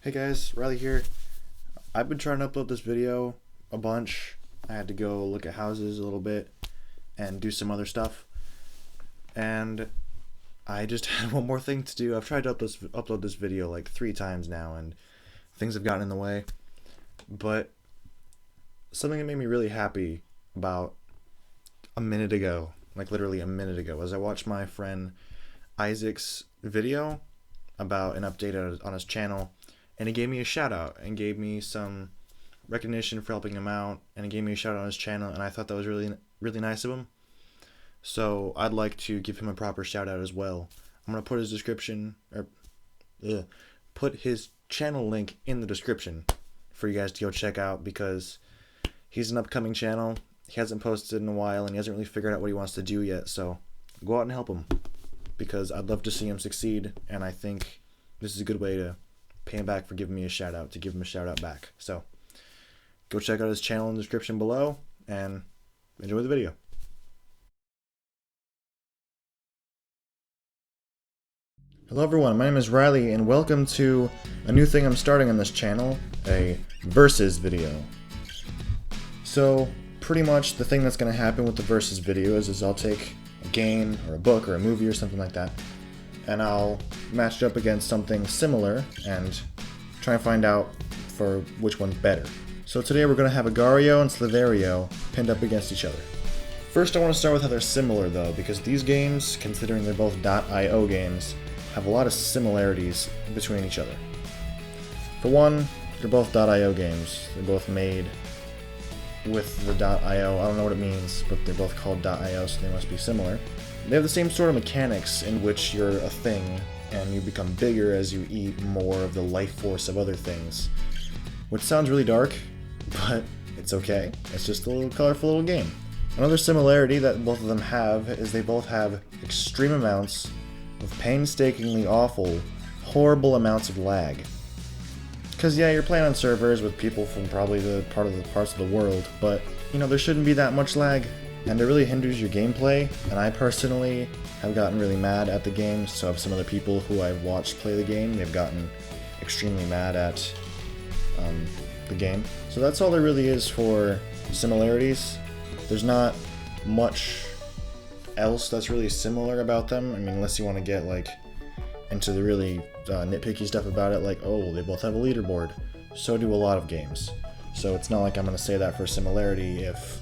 Hey guys, Riley here. I've been trying to upload this video a bunch. I had to go look at houses a little bit and do some other stuff. And I just had one more thing to do. I've tried to upload this video like 3 times now and things have gotten in the way. But something that made me really happy about a minute ago, like literally a minute ago, was I watched my friend Isaac's video about an update on his channel. And he gave me a shout out and gave me some recognition for helping him out, and he gave me a shout out on his channel, and I thought that was really nice of him. So I'd like to give him a proper shout out as well. I'm gonna put his description put his channel link in the description for you guys to go check out, because he's an upcoming channel. He hasn't posted in a while and he hasn't really figured out what he wants to do yet, so go out and help him, because I'd love to see him succeed, and I think this is a good way to pay him back for giving me a shout out, to give him a shout out back. So go check out his channel in the description below and enjoy the video. Hello everyone, my name is Riley and welcome to a new thing I'm starting on this channel, a versus video. So pretty much the thing that's going to happen with the versus video is I'll take a game or a book or a movie or something like that, and I'll match it up against something similar and try and find out for which one's better. So today we're going to have Agar.io and Slither.io pinned up against each other. First I want to start with how they're similar though, because these games, considering they're both .io games, have a lot of similarities between each other. For one, they're both .io games. They're both made with the .io. I don't know what it means, but they're both called .io, so they must be similar. They have the same sort of mechanics in which you're a thing and you become bigger as you eat more of the life force of other things. Which sounds really dark, but it's okay. It's just a little colorful little game. Another similarity that both of them have is they both have extreme amounts of painstakingly awful, horrible amounts of lag. Because yeah, you're playing on servers with people from probably the parts of the world, but you know, there shouldn't be that much lag. And it really hinders your gameplay, and I personally have gotten really mad at the game. So have some other people who I've watched play the game. They've gotten extremely mad at the game. So that's all there really is for similarities. There's not much else that's really similar about them. I mean, unless you want to get like into the really nitpicky stuff about it, like, oh, they both have a leaderboard. So do a lot of games. So it's not like I'm going to say that for similarity if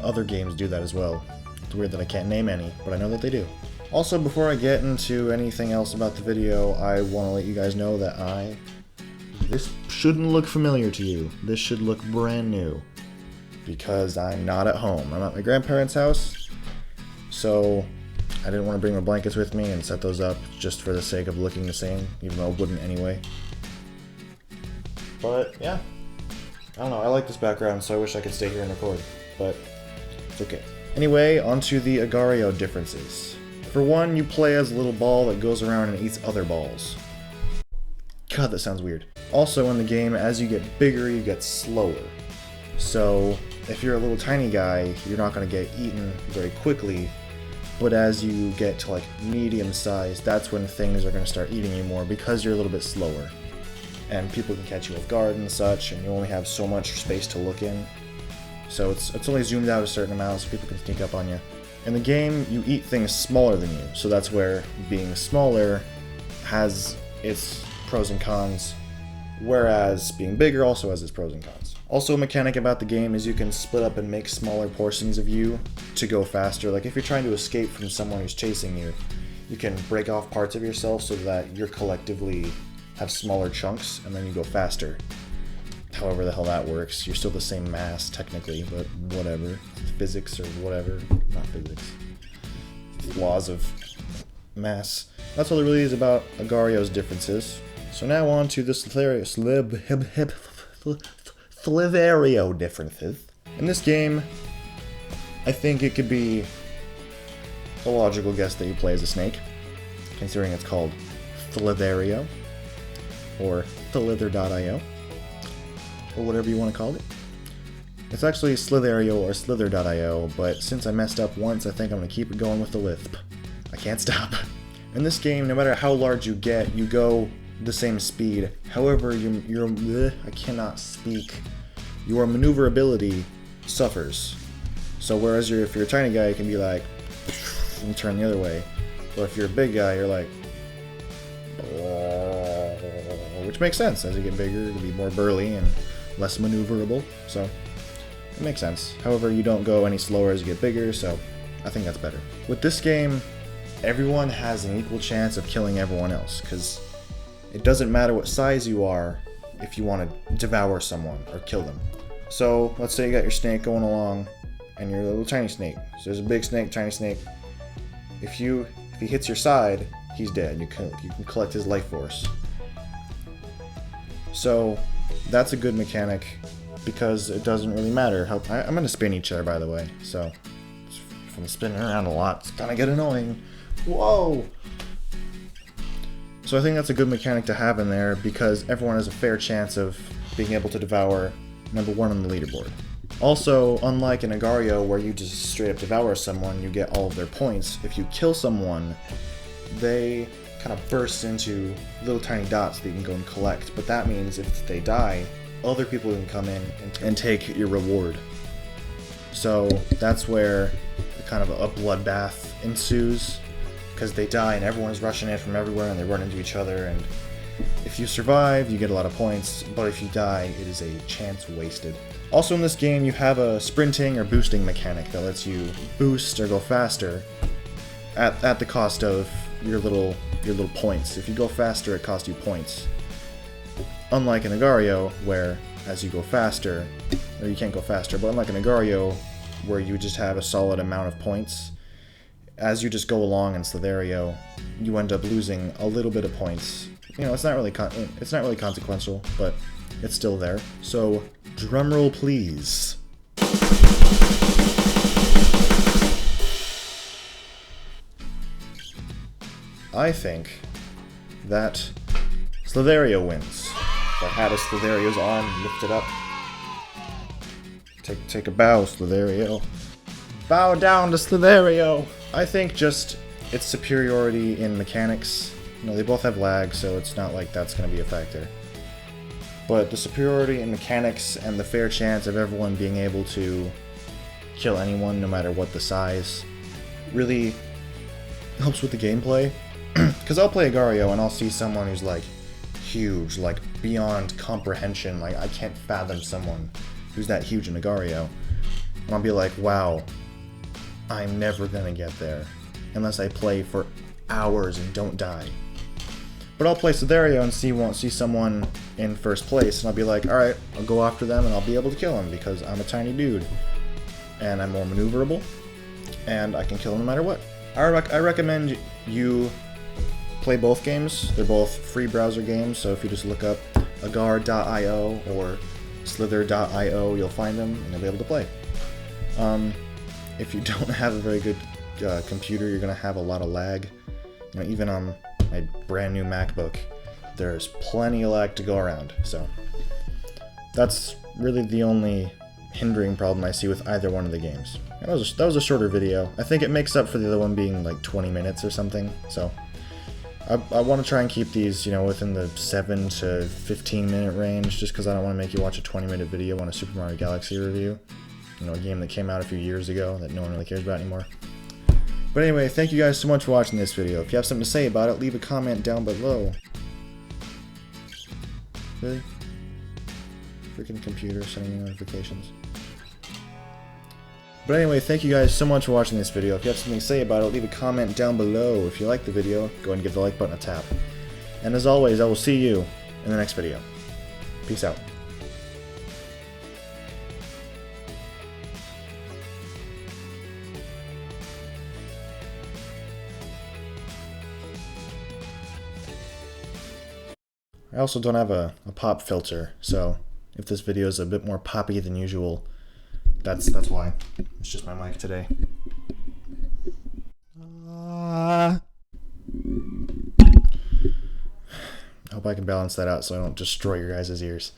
other games do that as well. It's weird that I can't name any, but I know that they do. Also, before I get into anything else about the video, I want to let you guys know that this shouldn't look familiar to you. This should look brand new, because I'm not at home. I'm at my grandparents' house, so I didn't want to bring my blankets with me and set those up just for the sake of looking the same, even though it wouldn't anyway. But yeah, I don't know, I like this background, so I wish I could stay here and record, but it's okay. Anyway, onto the Agar.io differences. For one, you play as a little ball that goes around and eats other balls. God, that sounds weird. Also in the game, as you get bigger, you get slower. So if you're a little tiny guy, you're not going to get eaten very quickly, but as you get to like medium size, that's when things are going to start eating you more, because you're a little bit slower. And people can catch you off guard and such, and you only have so much space to look in. So it's only zoomed out a certain amount so people can sneak up on you. In the game, you eat things smaller than you, so that's where being smaller has its pros and cons, whereas being bigger also has its pros and cons. Also, a mechanic about the game is you can split up and make smaller portions of you to go faster. Like if you're trying to escape from someone who's chasing you, you can break off parts of yourself so that you're collectively have smaller chunks, and then you go faster. However the hell that works. You're still the same mass, technically, but whatever. Physics or whatever. Not physics. Laws of mass. That's all there really is about Agar.io's differences. So now on to the Slither.io differences. In this game, I think it could be a logical guess that you play as a snake, considering it's called Slither.io, or Slither.io, or whatever you want to call it. It's actually Slither.io or Slither.io, but since I messed up once, I think I'm going to keep it going with the lisp. I can't stop. In this game, no matter how large you get, you go the same speed. However, I cannot speak. Your maneuverability suffers. So whereas if you're a tiny guy, you can be like, and turn the other way. But if you're a big guy, you're like, which makes sense. As you get bigger, you can be more burly and less maneuverable. So it makes sense. However, you don't go any slower as you get bigger, so I think that's better. With this game, everyone has an equal chance of killing everyone else, because it doesn't matter what size you are if you want to devour someone or kill them. So let's say you got your snake going along, and you're a little tiny snake. So there's a big snake, tiny snake. If he hits your side, he's dead. You can collect his life force. So that's a good mechanic, because it doesn't really matter how. I'm in a spinny chair, by the way, so if I'm spinning around a lot, it's gonna get annoying. Whoa! So I think that's a good mechanic to have in there, because everyone has a fair chance of being able to devour number 1 on the leaderboard. Also, unlike in Agar.io, where you just straight up devour someone, you get all of their points. If you kill someone, they kind of burst into little tiny dots that you can go and collect. But that means if they die, other people can come in and take your reward. So that's where kind of a bloodbath ensues, because they die and everyone's rushing in from everywhere and they run into each other, and if you survive, you get a lot of points, but if you die, it is a chance wasted. Also in this game, you have a sprinting or boosting mechanic that lets you boost or go faster at the cost of your little points. If you go faster, it costs you points. Unlike in Agar.io, where as you go faster, or you can't go faster, but unlike in Agar.io, where you just have a solid amount of points, as you just go along in Slither.io, you end up losing a little bit of points. You know, it's not really consequential, but it's still there. So, drumroll please. I think that Slither.io wins. If I had a Slither.io's arm lifted up. Take a bow, Slither.io. Bow down to Slither.io. I think just its superiority in mechanics. You know, they both have lag, so it's not like that's going to be a factor. But the superiority in mechanics and the fair chance of everyone being able to kill anyone, no matter what the size, really helps with the gameplay. Because I'll play Agar.io and I'll see someone who's like huge, like beyond comprehension. Like I can't fathom someone who's that huge in Agar.io. And I'll be like, wow, I'm never gonna get there unless I play for hours and don't die. But I'll play Slither.io and see someone in first place, and I'll be like, alright, I'll go after them and I'll be able to kill them because I'm a tiny dude. And I'm more maneuverable, and I can kill them no matter what. I recommend you play both games. They're both free browser games, so if you just look up agar.io or slither.io, you'll find them and you'll be able to play. If you don't have a very good computer, you're going to have a lot of lag. You know, even on my brand new MacBook, there's plenty of lag to go around. So that's really the only hindering problem I see with either one of the games. And that was a shorter video. I think it makes up for the other one being like 20 minutes or something. So I want to try and keep these, you know, within the 7 to 15 minute range, just because I don't want to make you watch a 20-minute video on a Super Mario Galaxy review. You know, a game that came out a few years ago that no one really cares about anymore. But anyway, thank you guys so much for watching this video. If you have something to say about it, leave a comment down below. Really? Freaking computer sending me notifications. But anyway, thank you guys so much for watching this video. If you have something to say about it, leave a comment down below. If you like the video, go ahead and give the like button a tap. And as always, I will see you in the next video. Peace out. I also don't have a pop filter, so if this video is a bit more poppy than usual, that's why. It's just my mic today. I hope I can balance that out so I don't destroy your guys' ears.